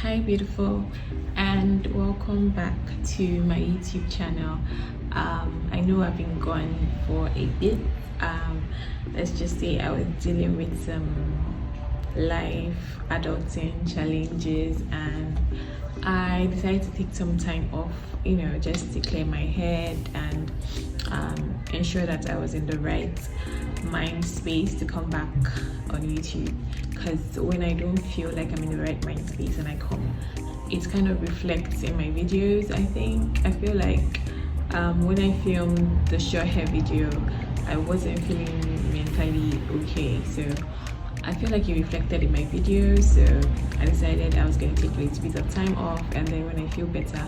Hi beautiful, and welcome back to my YouTube channel. I know I've been gone for a bit. Let's just say I was dealing with some life adulting challenges, and I decided to take some time off, just to clear my head and ensure that I was in the right mind space to come back on YouTube. Because when I don't feel like I'm in the right mind space and I come, it kind of reflects in my videos. I feel like when I filmed the short hair video, I wasn't feeling mentally okay, so I feel like it reflected in my videos. So I decided I was going to take a little bit of time off, and then when I feel better,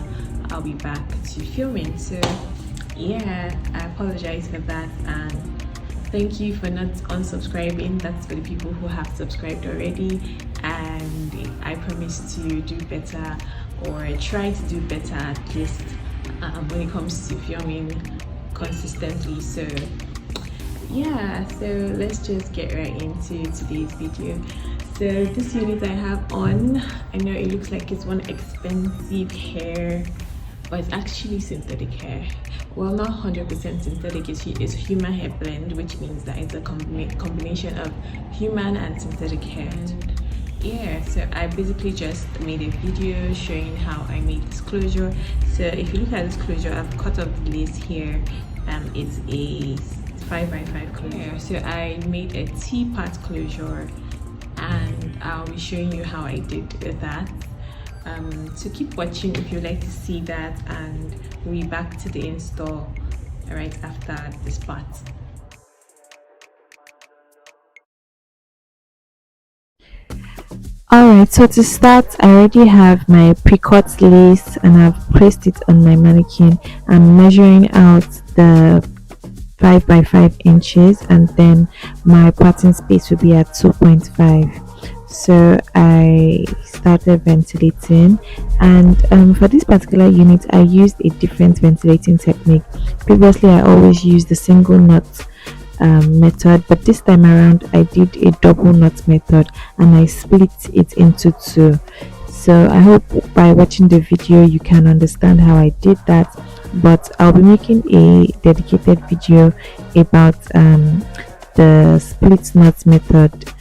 I'll be back to filming. So yeah, I apologize for that, and thank you for not unsubscribing. That's for the people who have subscribed already, and I promise to do better, or try to do better at least when it comes to filming consistently. So yeah, so let's just get right into today's video. So this unit I have on, I know it looks like it's one expensive hair, but it's actually synthetic hair. Well, not 100% synthetic. It's human hair blend, which means that it's a combination of human and synthetic hair. And yeah, so I basically just made a video showing how I made this closure. So if you look at this closure, I've cut off the lace here. It's a 5x5 closure. So I made a T-part closure, and I'll be showing you how I did that. So keep watching if you'd like to see that, and we'll be back to the install right after this part. Alright, so to start, I already have my pre-cut lace and I've placed it on my mannequin. I'm measuring out the 5x5 inches, and then my parting space will be at 2.5. So I started ventilating, and for this particular unit I used a different ventilating technique. Previously I always used the single knot method, but this time around I did a double knot method and I split it into two. So I hope by watching the video you can understand how I did that, but I'll be making a dedicated video about the split knot method,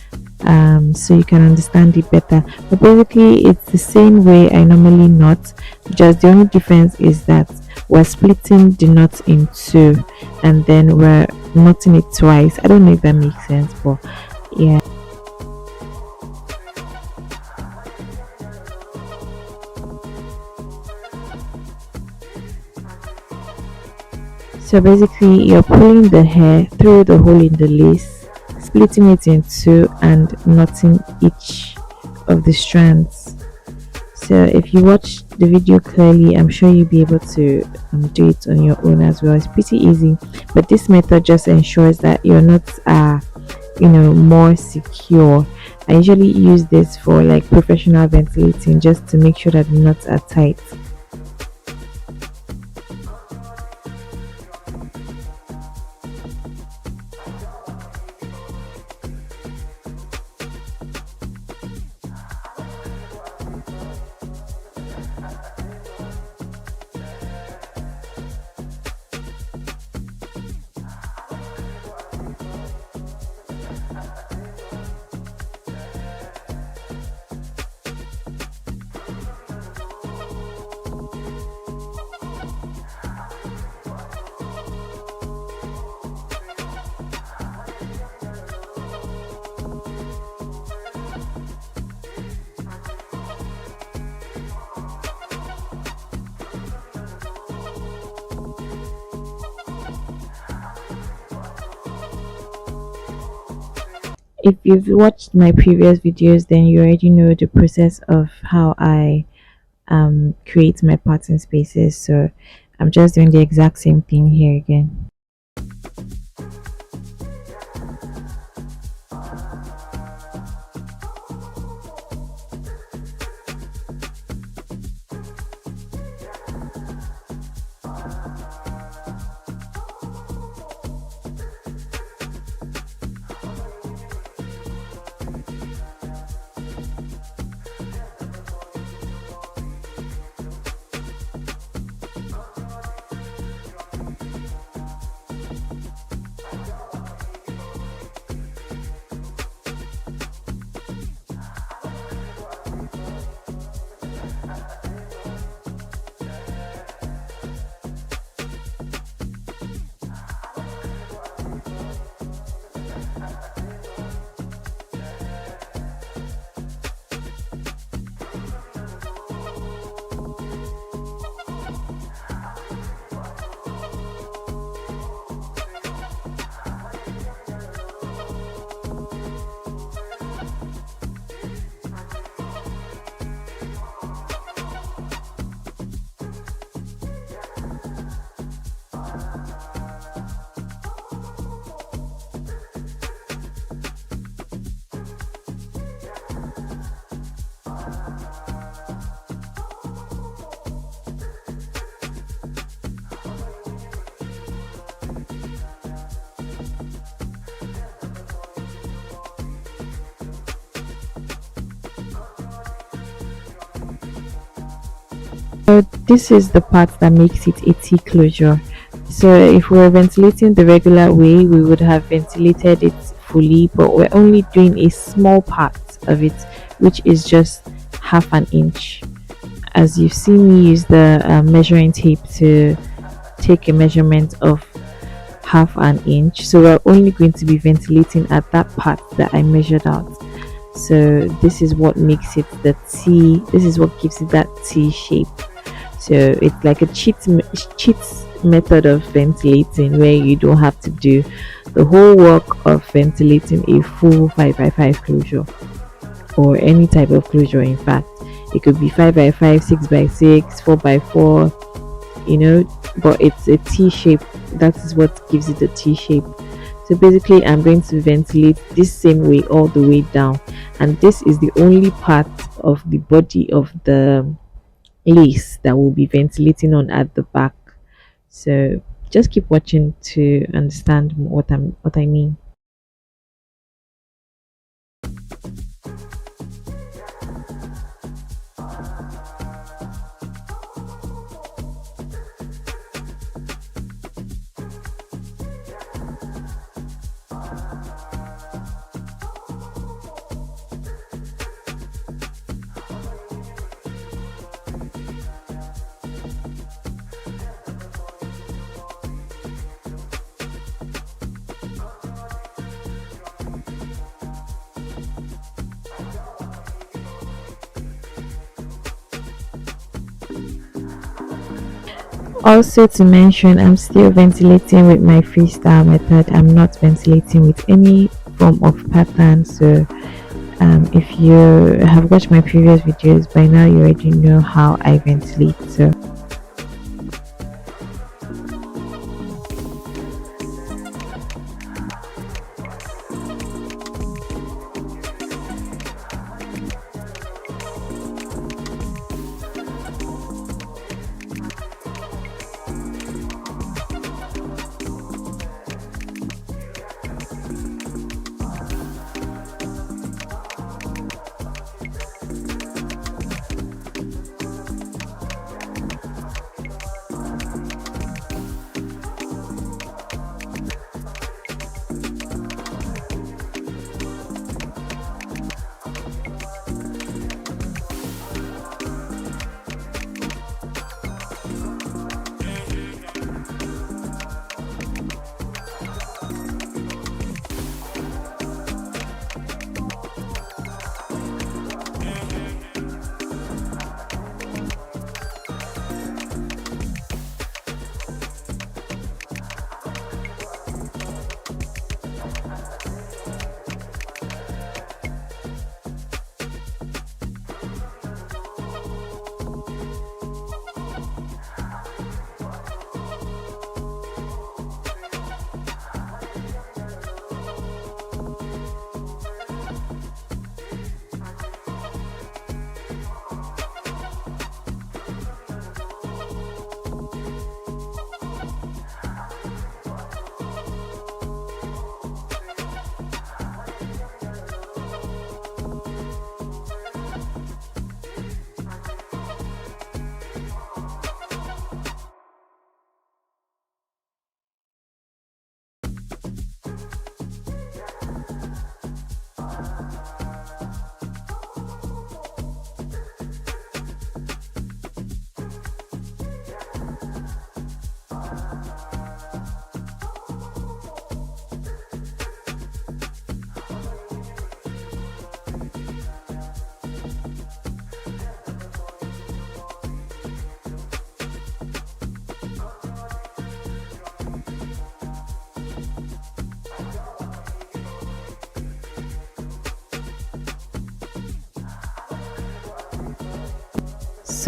so you can understand it better. But basically it's the same way I normally knot, just the only difference is that we're splitting the knot in two and then we're knotting it twice. I don't know if that makes sense, but yeah. So basically you're pulling the hair through the hole in the lace, splitting it in two and knotting each of the strands. So if you watch the video clearly, I'm sure you'll be able to do it on your own as well. It's pretty easy, but this method just ensures that your knots are more secure. I usually use this for like professional ventilating, just to make sure that the knots are tight. If you've watched my previous videos, then you already know the process of how I create my parting spaces, so I'm just doing the exact same thing here again. So this is the part that makes it a T closure. So if we were ventilating the regular way, we would have ventilated it fully, but we're only doing a small part of it, which is just half an inch. As you've seen me use the measuring tape to take a measurement of half an inch, so we're only going to be ventilating at that part that I measured out. So this is what makes it the T, this is what gives it that T shape. So it's like a cheat method of ventilating, where you don't have to do the whole work of ventilating a full 5x5 closure, or any type of closure. In fact, it could be 5x5, 6x6, 4x4, but it's a T shape. That is what gives it a T shape. So basically, I'm going to ventilate this same way all the way down, and this is the only part of the body of the lace that will be ventilating on at the back. So just keep watching to understand what I mean. Also to mention, I'm still ventilating with my freestyle method. I'm not ventilating with any form of pattern. So if you have watched my previous videos by now, you already know how I ventilate. So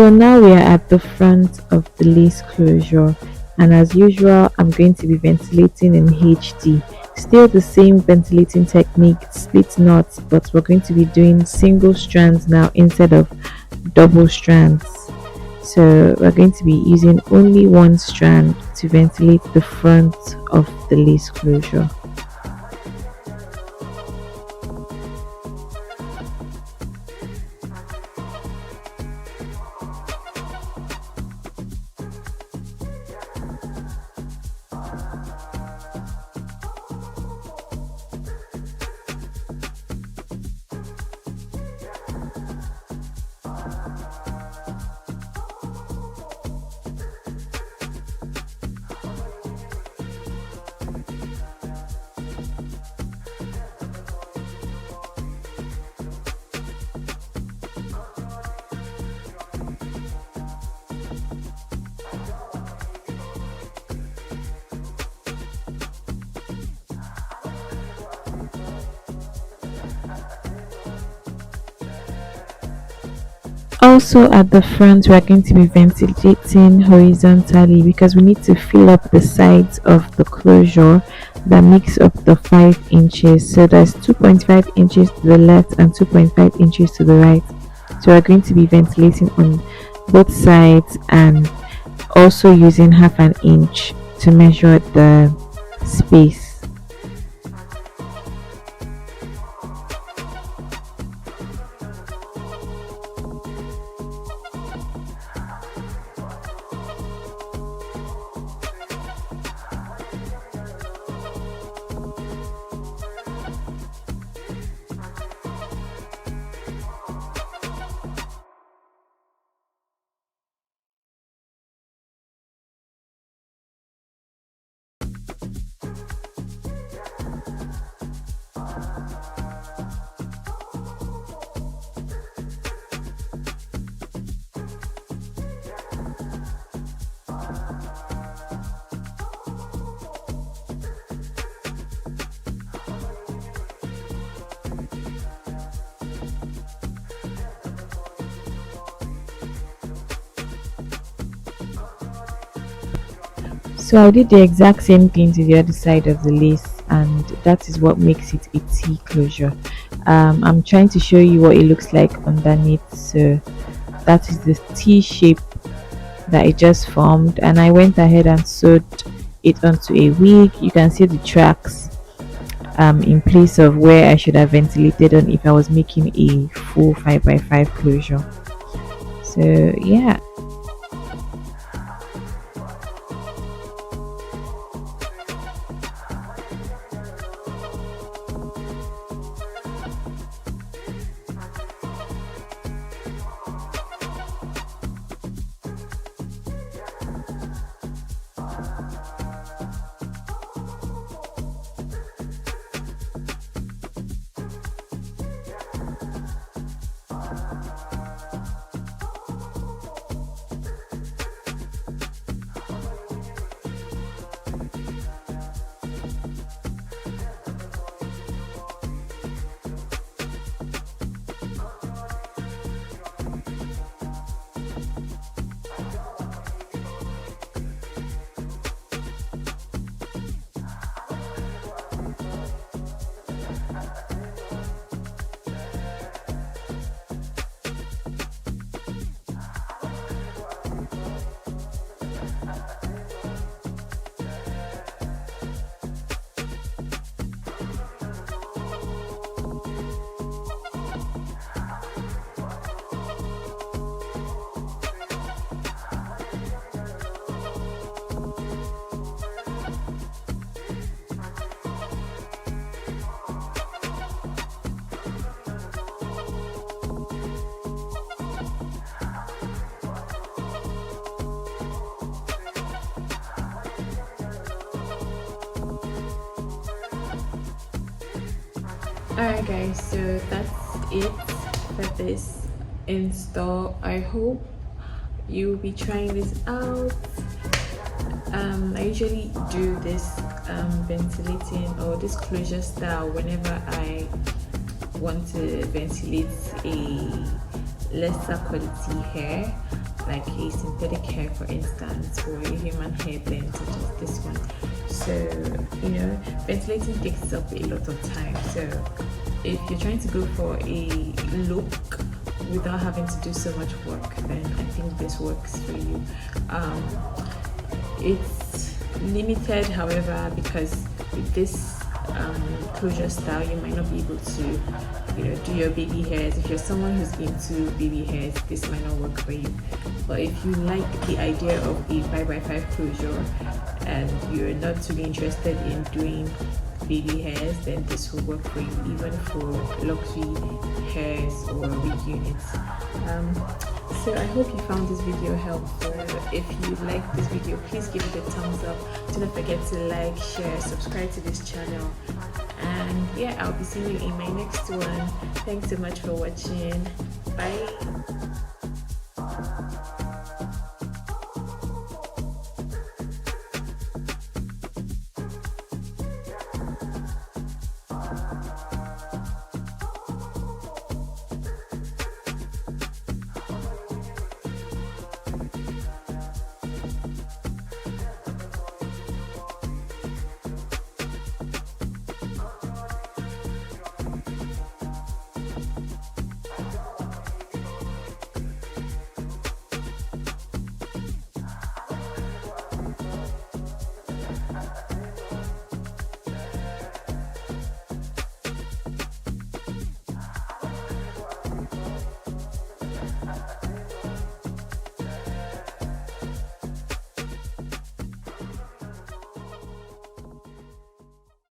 So now we are at the front of the lace closure, and as usual I'm going to be ventilating in HD. Still the same ventilating technique, split knots, but we're going to be doing single strands now instead of double strands. So we're going to be using only one strand to ventilate the front of the lace closure. Also at the front, we are going to be ventilating horizontally because we need to fill up the sides of the closure that makes up the 5 inches. So there's 2.5 inches to the left and 2.5 inches to the right. So we're going to be ventilating on both sides and also using half an inch to measure the space. So I did the exact same thing to the other side of the lace, and that is what makes it a T closure. I'm trying to show you what it looks like underneath. So that is the T shape that it just formed, and I went ahead and sewed it onto a wig. You can see the tracks in place of where I should have ventilated on if I was making a full 5x5 closure. So yeah. Alright guys, so that's it for this install. I hope you'll be trying this out. I usually do this ventilating or this closure style whenever I want to ventilate a lesser quality hair, like a synthetic hair for instance, or a human hair blend such as this one. So ventilating takes up a lot of time, so if you're trying to go for a look without having to do so much work, then I think this works for you. It's limited, however, because with this closure style you might not be able to do your baby hairs. If you're someone who's into baby hairs, this might not work for you. But if you like the idea of a 5x5 closure and you're not really interested in doing baby hairs, then this will work for you, even for luxury hairs or wig units. So I hope you found this video helpful. If you like this video, please give it a thumbs up. Do not forget to like, share, subscribe to this channel, and yeah, I'll be seeing you in my next one. Thanks so much for watching. Bye.